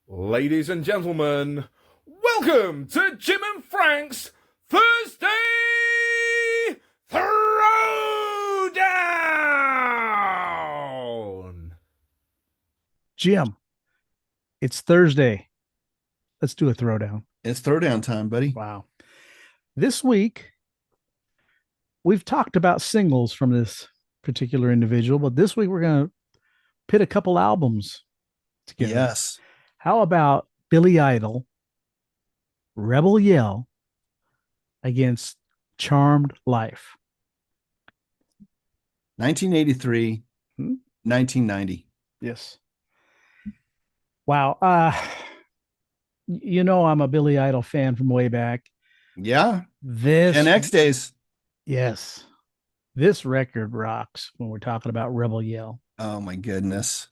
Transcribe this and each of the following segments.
Ladies and gentlemen, welcome to Jim and Frank's Thursday Throwdown! Jim, it's Thursday. Let's do a throwdown. It's throwdown time, buddy. Wow. This week, we've talked about singles from this particular individual, but this week we're going to pit a couple albums together. Yes. How about Billy Idol, Rebel Yell against Charmed Life? 1983, 1990. Yes. Wow. I'm a Billy Idol fan from way back. Yeah. This Gen X days. Yes. This record rocks when we're talking about Rebel Yell. Oh, my goodness.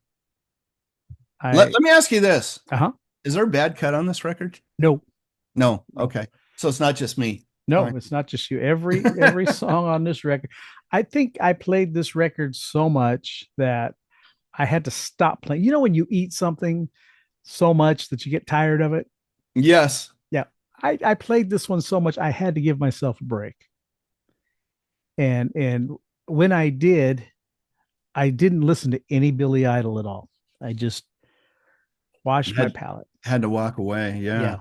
Let me ask you this. Uh-huh. Is there a bad cut on this record? No. No. Okay. So it's not just me. No, it's not just you. Every song on this record. I think I played this record so much that I had to stop playing. You know, when you eat something so much that you get tired of it? Yes. Yeah. I played this one so much I had to give myself a break. And when I did, I didn't listen to any Billy Idol at all. I just washed my palate. Had to walk away. Yeah.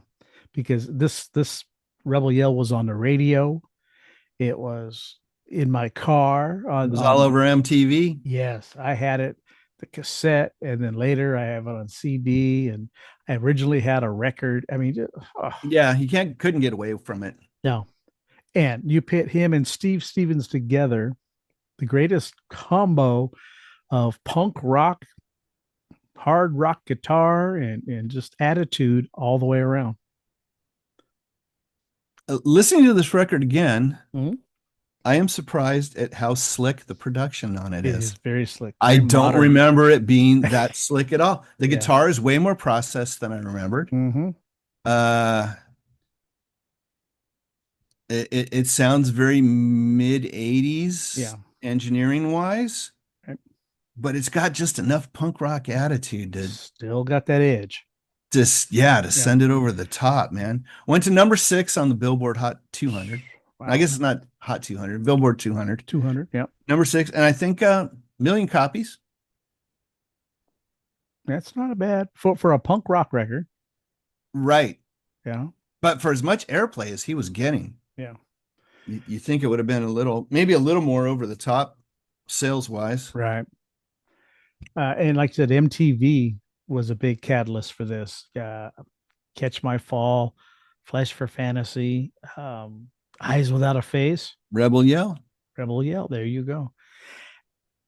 Because this Rebel Yell was on the radio. It was in my car. It was all over MTV. Yes, I had it, the cassette, and then later I have it on CD. And I originally had a record. I mean, yeah, you couldn't get away from it. No. And you pit him and Steve Stevens together, the greatest combo of punk rock, hard rock guitar, and just attitude all the way around. Listening to this record again, mm-hmm. I am surprised at how slick the production on it is. It is very slick. I don't remember it being that slick at all. The guitar is way more processed than I remembered. Mm-hmm. It sounds very mid 80s engineering wise, but it's got just enough punk rock attitude to still got that edge. Send it over the top, man. Went to number 6 on the Billboard Hot 200. Wow. I guess it's not Hot 200, Billboard 200. 200, yeah. Number 6, and I think million copies. That's not a bad for a punk rock record. Right. Yeah. But for as much airplay as he was getting, you think it would have been maybe a little more over the top sales wise. Right. And like I said, MTV was a big catalyst for this. Catch My Fall, Flesh for Fantasy, Eyes Without a Face, Rebel Yell. There you go.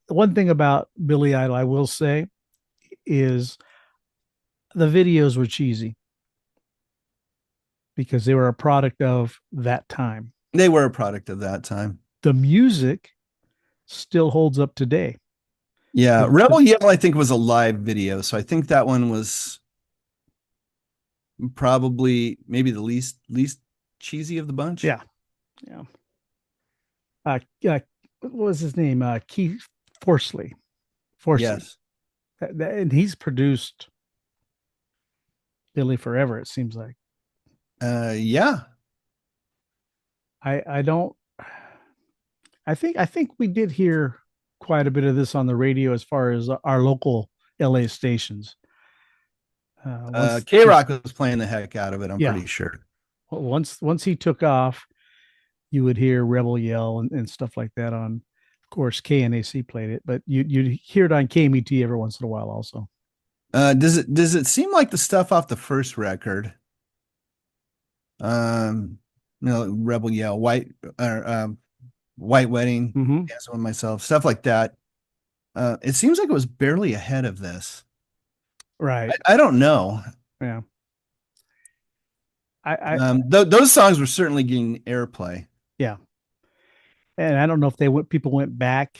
One thing about Billy Idol, I will say, is the videos were cheesy because they were a product of that time. They were a product of that time. The music still holds up today. Yeah, Rebel Yell, I think, was a live video, so I think that one was probably maybe the least cheesy of the bunch. Yeah. What was his name? Keith Forsley. Yes. And he's produced Billy forever, it seems like. Yeah. I think we did hear quite a bit of this on the radio as far as our local LA stations. K-Rock was playing the heck out of it, I'm pretty sure. Once he took off, you would hear Rebel Yell and stuff like that on, of course, KNAC played it, but you'd hear it on KMET every once in a while also. Does it seem like the stuff off the first record? Rebel Yell, White Wedding, Dancing with Myself, stuff like that. It seems like it was barely ahead of this. Right. I don't know. Yeah. Those songs were certainly getting airplay. Yeah. And I don't know if people went back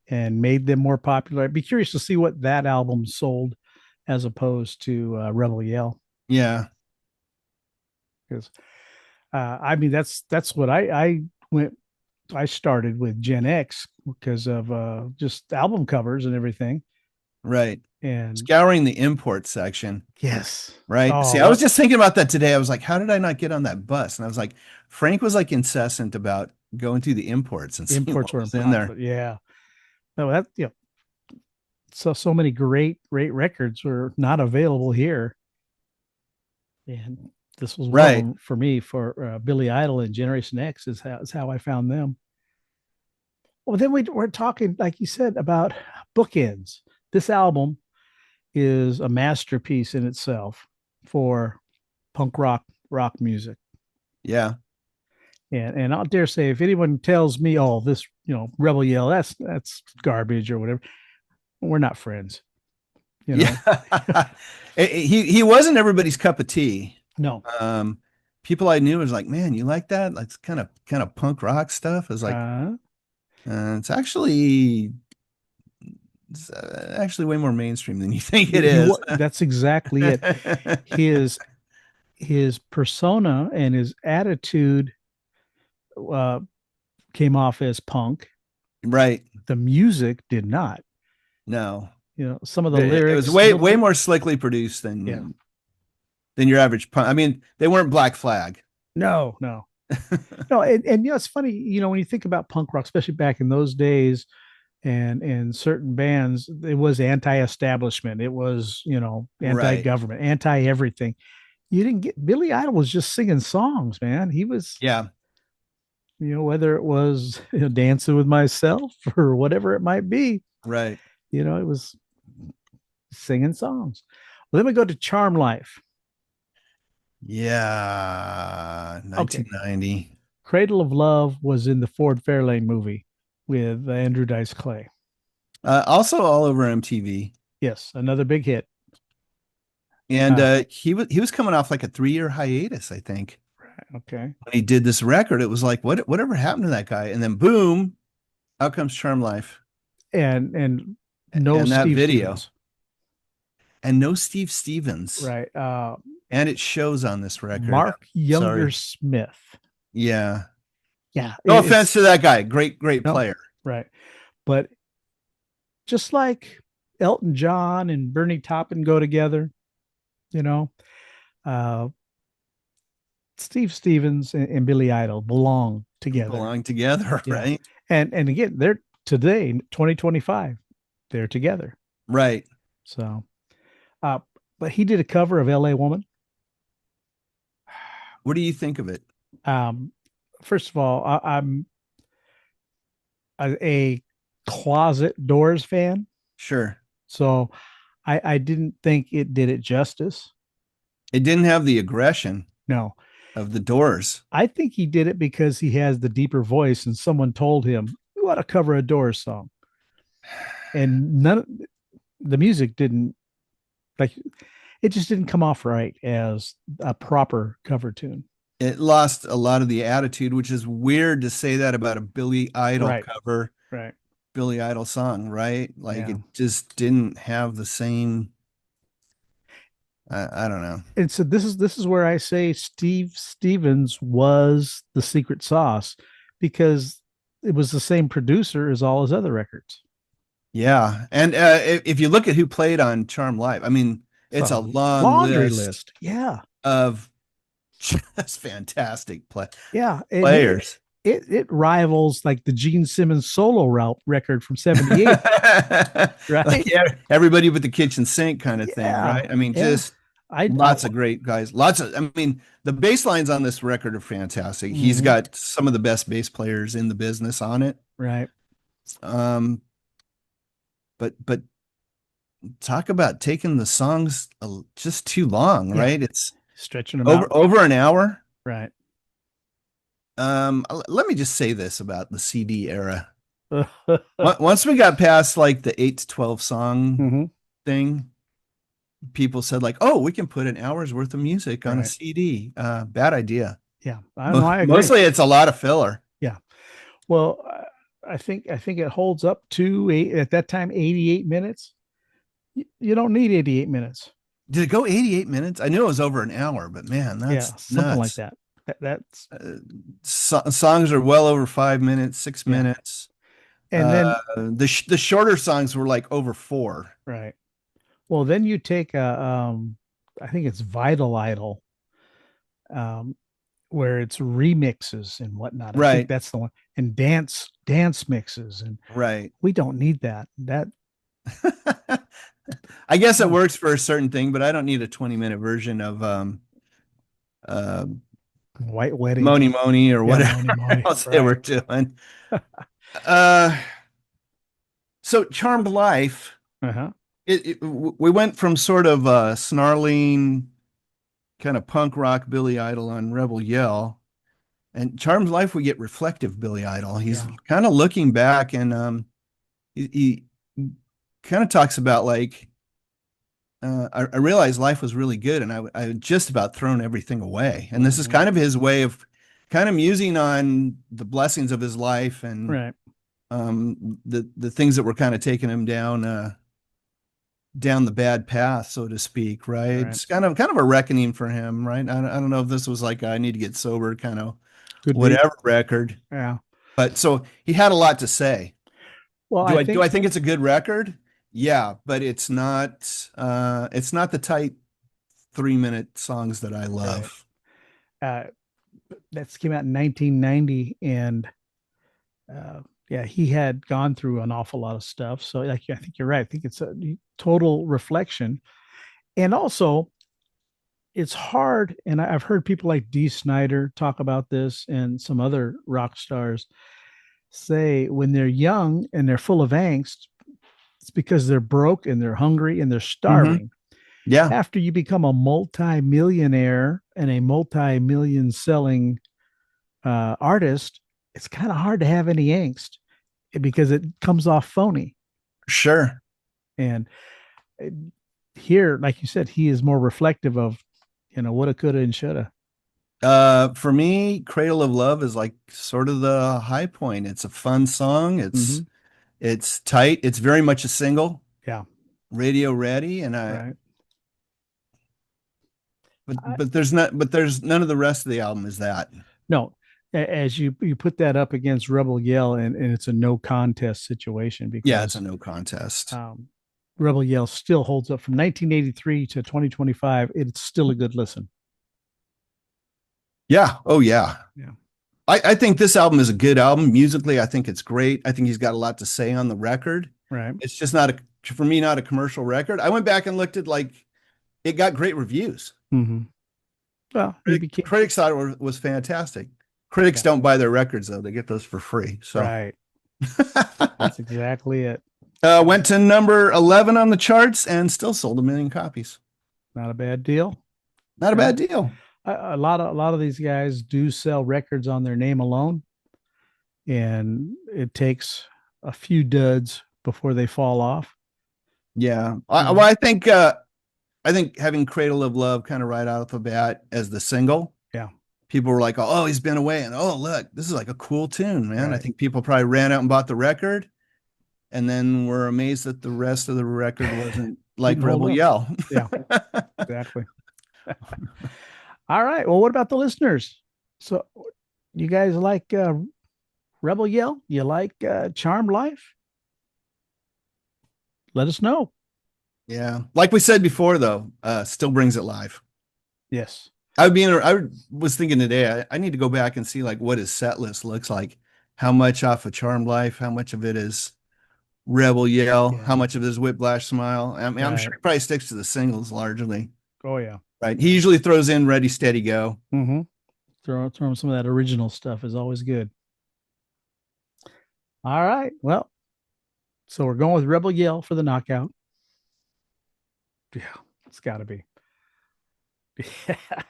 and made them more popular. I'd be curious to see what that album sold as opposed to Rebel Yell. Yeah. Because that's what I started with Gen X because of just album covers and everything. Right. and scouring the import section. yes, Right. See, I was just thinking about that today. I was like, how did I not get on that bus? And I was like, Frank was like incessant about going through the imports and seeing imports what were was in there. Yeah. No, that so many great records were not available here, and this was one of them for me for Billy Idol and Generation X is how I found them. Well, then we're talking, like you said, about bookends. This album is a masterpiece in itself for punk rock music. Yeah. And I'll dare say, if anyone tells me, oh, this, Rebel Yell, that's garbage or whatever, we're not friends. Yeah. he wasn't everybody's cup of tea. No. People I knew was like, man, you like that? Like kind of punk rock stuff. Is like, it's actually way more mainstream than you think it is. That's exactly it. His persona and his attitude came off as punk. Right. The music did not. No. Some of the lyrics. It was way more slickly produced than your average punk. I mean, they weren't Black Flag. No. No, and it's funny, when you think about punk rock, especially back in those days, and certain bands, it was anti-establishment. It was, anti-government, anti-everything. You didn't get Billy Idol was just singing songs, man. He was, whether it was Dancing with Myself or whatever it might be, right? It was singing songs. Well, then we go to Charm Life. Yeah, 1990. Okay. Cradle of Love was in the Ford Fairlane movie with Andrew Dice Clay. Also all over MTV. Yes, another big hit. And he was coming off like a 3-year hiatus, I think. Right. Okay. When he did this record, it was like, whatever happened to that guy? And then boom, out comes Charm Life. And no and Steve video. Stevens. And no Steve Stevens. Right. And it shows on this record. Mark Younger Smith. Yeah. Yeah. No offense to that guy. Great player. Right. But just like Elton John and Bernie Taupin go together, Steve Stevens and Billy Idol belong together. Right? And again, they're today, 2025, they're together. Right. So, but he did a cover of LA Woman. What do you think of it? First of all, I'm a closet Doors fan. Sure. So I didn't think it did it justice. It didn't have the aggression. No. Of the Doors. I think he did it because he has the deeper voice and someone told him, you ought to cover a Doors song. And the music didn't, it just didn't come off right as a proper cover tune. It lost a lot of the attitude, which is weird to say that about a Billy Idol cover. Right. Billy Idol song, right? It just didn't have the same. I don't know. And so this is where I say Steve Stevens was the secret sauce, because it was the same producer as all his other records. Yeah. And if you look at who played on Charm Live, I mean, it's a long laundry list. Yeah. Of just fantastic players. It rivals like the Gene Simmons solo route record from 78. Right? Everybody but the kitchen sink kind of thing, right? I mean, lots of great guys. I mean, the bass lines on this record are fantastic. Mm-hmm. He's got some of the best bass players in the business on it. Right. But talk about taking the songs just too long, right? It's stretching them over an hour. Right. Let me just say this about the CD era. Once we got past like the 8 to 12 song thing, people said like, oh, we can put an hour's worth of music on a CD. Bad idea. Yeah. I agree. Mostly it's a lot of filler. Yeah. Well, I think it holds up to at that time, 88 minutes. You don't need 88 minutes. Did it go 88 minutes? I knew it was over an hour, but man, that's something nuts. like that. That's songs are well over 5 minutes, 6 minutes. And then the shorter songs were like over 4. Right. Well, then you take I think it's Vital Idol, um, where it's remixes and whatnot. I think Right. that's the one, and dance mixes, and Right. we don't need that. That I guess it oh, works for a certain thing, but I don't need a 20-minute version of uh White Wedding, Moni Moni or yeah, whatever Money Money, else they were right? doing. Uh so Charmed Life, Uh-huh. we went from sort of snarling kind of punk rock Billy Idol on Rebel Yell, and Charmed Life we get reflective Billy Idol. He's Yeah. kind of looking back, and he kind of talks about like I realized life was really good, and I had just about thrown everything away. And this is Mhm. kind of his way of kind of musing on the blessings of his life and Right. the things that were kind of taking him down the bad path, so to speak. Right? Right. It's kind of a reckoning for him. Right? I don't know if this was like I need to get sober kind of Could be. whatever record, Yeah. but so he had a lot to say. Well, Do I I think think it's a good record? Yeah, but it's not the tight 3-minute songs that I right. love. Uh, that came out in 1990, and yeah, he had gone through an awful lot of stuff. So, like, I think you're right. I think it's a total reflection, and also it's hard. And I've heard people like Dee Snider talk about this, and some other rock stars say when they're young and they're full of angst, it's because they're broke and they're hungry and they're Hmm. starving. Yeah, After you become a multi-millionaire and a multi-million selling artist, it's kind of hard to have any angst because it comes off phony. sure. And uh, here, like you said, he is more reflective of, woulda, coulda, and shoulda. For me, Cradle of Love is like sort of the high point. It's a fun song. It's Mm-hmm. it's tight. It's very much a single, Yeah. radio ready, Right. I, but there's none of the rest of the album is that. no, as you put that up against Rebel Yell, and it's a no contest situation Yeah, it's a because no contest. Rebel Yell still holds up from 1983 to 2025. It's still a good listen. Yeah. Oh yeah. Yeah. I think this album is a good album. Musically, I think it's great. I think he's got a lot to say on the record. Right. It's just for me, not a commercial record. I went back and looked at like it got great reviews. Mm-hmm. Well, Critics thought it was fantastic. Critics don't buy their records though; they get those for free. So right. That's exactly it. went to number 11 on the charts and still sold 1 million copies. Not a bad deal. Not a bad deal. A lot of these guys do sell records on their name alone, and it takes a few duds before they fall off. Yeah. Mhm. Well, I think having Cradle of Love kind of right out the bat as the single, Yeah. people were like, oh, he's been away. And oh, look, this is like a cool tune, man. I Right. think people probably ran out and bought the record and then were amazed that the rest of the record wasn't like Didn't hold Rebel up. Yell. Yeah. Exactly. All right. Well, what about the listeners? So, you guys like Rebel Yell? You like Charmed Life? Let us know. Yeah. Like we said before, though, still brings it live. Yes. I was thinking today, I need to go back and see like what his set list looks like. How much off of Charmed Life, how much of it is Rebel Yell, Yeah. how much of it is Whiplash Smile. I mean, I'm Right. sure he probably sticks to the singles largely. Oh yeah. Right. He usually throws in Ready, Steady, Go. Mm-hmm. Throw some of that original stuff is always good. All right. Well, so we're going with Rebel Yell for the knockout. Yeah, it's got to be.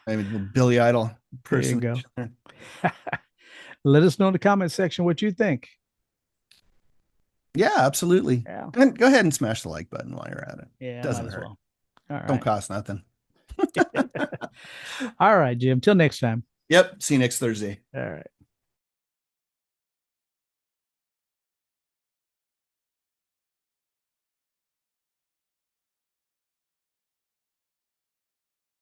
I mean, the Billy Idol person. There you go. Let us know in the comment section what you think. Yeah, absolutely. Yeah. And go ahead and smash the like button while you're at it. Yeah. Doesn't might as hurt. well. All right. Don't cost nothing. All right, Jim. Till next time. Yep. See you next Thursday. All right.